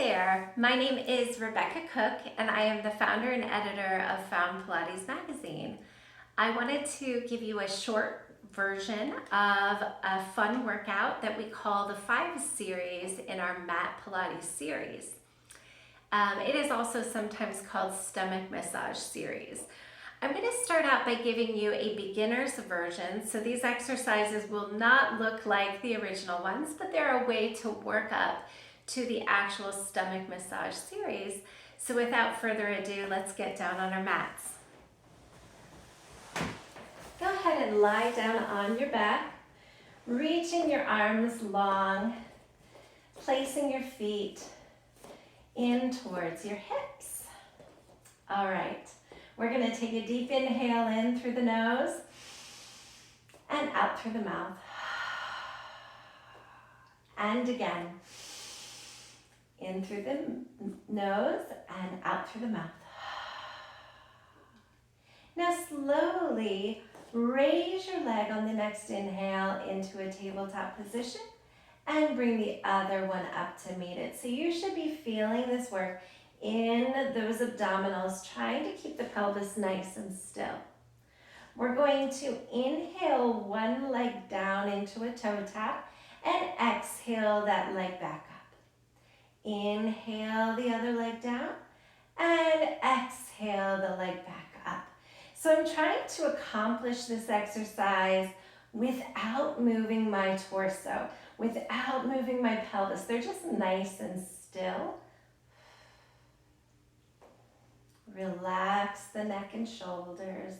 there, my name is Rebecca Cook and I am the founder and editor of Found Pilates magazine. I wanted to give you a short version of a fun workout that we call the 5 series in our mat Pilates series. It is also sometimes called stomach massage series. I'm going to start out by giving you a beginner's version. So these exercises will not look like the original ones, but they're a way to work up to the actual stomach massage series. So without further ado, let's get down on our mats. Go ahead and lie down on your back, reaching your arms long, placing your feet in towards your hips. All right, we're going to take a deep inhale in through the nose and out through the mouth. And again, in through the nose and out through the mouth. Now slowly raise your leg on the next inhale into a tabletop position and bring the other one up to meet it. So you should be feeling this work in those abdominals, trying to keep the pelvis nice and still. We're going to inhale one leg down into a toe tap and exhale that leg back up. Inhale the other leg down and exhale the leg back up. So I'm trying to accomplish this exercise without moving my torso, without moving my pelvis. They're just nice and still. Relax the neck and shoulders.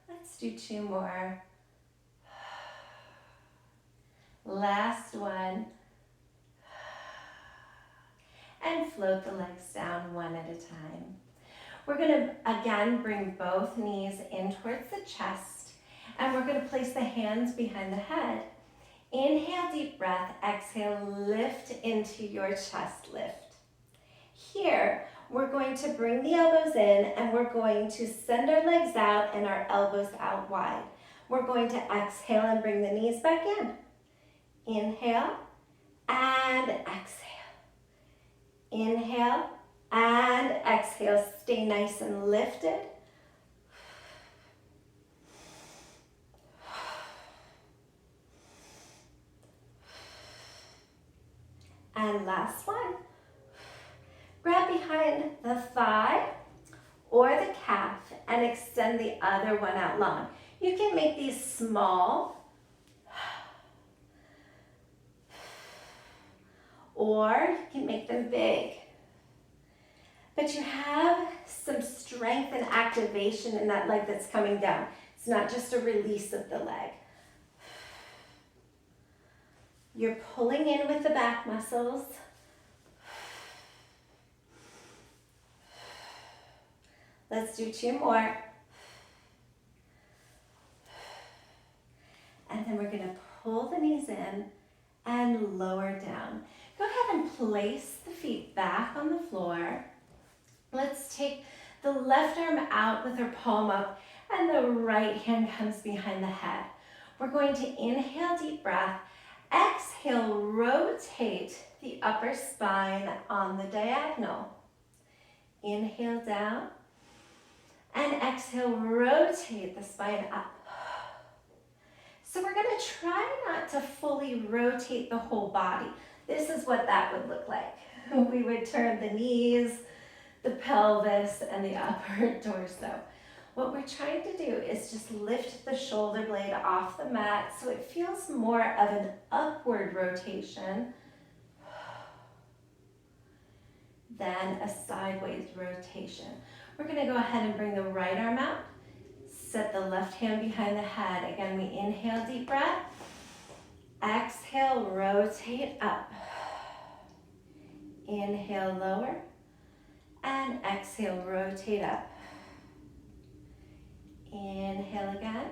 Let's do 2 more. Last one. And float the legs down one at a time. We're going to again bring both knees in towards the chest, and we're going to place the hands behind the head. Inhale, deep breath. Exhale, lift into your chest lift. Here, we're going to bring the elbows in and we're going to send our legs out and our elbows out wide. We're going to exhale and bring the knees back in. Inhale and exhale. Inhale and exhale. Stay nice and lifted. And last one. Grab behind the thigh or the calf and extend the other one out long. You can make these small or you can make them big. But you have some strength and activation in that leg that's coming down. It's not just a release of the leg. You're pulling in with the back muscles. Let's do 2 more. And then we're going to pull the knees in and lower down. Go ahead and place the feet back on the floor. Let's take the left arm out with our palm up and the right hand comes behind the head. We're going to inhale, deep breath. Exhale, rotate the upper spine on the diagonal. Inhale down. And exhale, rotate the spine up. So we're going to try not to fully rotate the whole body. This is what that would look like. We would turn the knees, the pelvis, and the upper torso. What we're trying to do is just lift the shoulder blade off the mat so it feels more of an upward rotation than a sideways rotation. We're going to go ahead and bring the right arm out. Set the left hand behind the head. Again, we inhale, deep breath. Exhale, rotate up. Inhale, lower. And exhale, rotate up. Inhale again.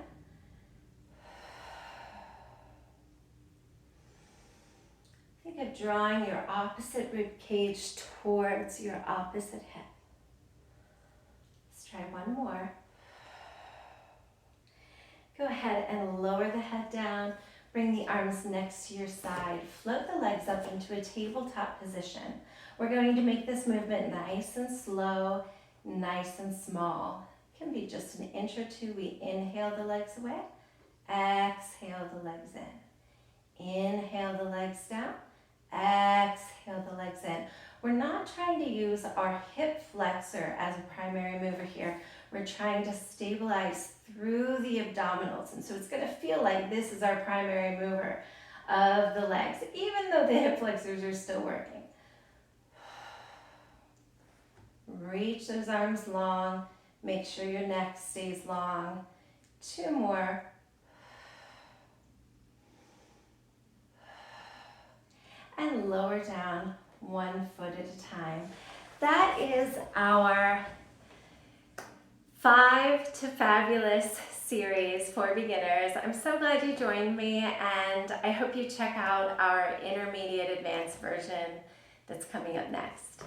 Think of drawing your opposite rib cage towards your opposite hip. Let's try one more. Go ahead and lower the head down. Bring the arms next to your side. Float the legs up into a tabletop position. We're going to make this movement nice and slow, nice and small. It can be just an inch or two. We inhale the legs away. Exhale the legs in. Inhale the legs down. Exhale the legs in. We're not trying to use our hip flexor as a primary mover here. We're trying to stabilize through the abdominals. And so it's going to feel like this is our primary mover of the legs, even though the hip flexors are still working. Reach those arms long. Make sure your neck stays long. 2 more. And lower down 1 foot at a time. That is our 5 to Fabulous series for beginners. I'm so glad you joined me, and I hope you check out our intermediate advanced version that's coming up next.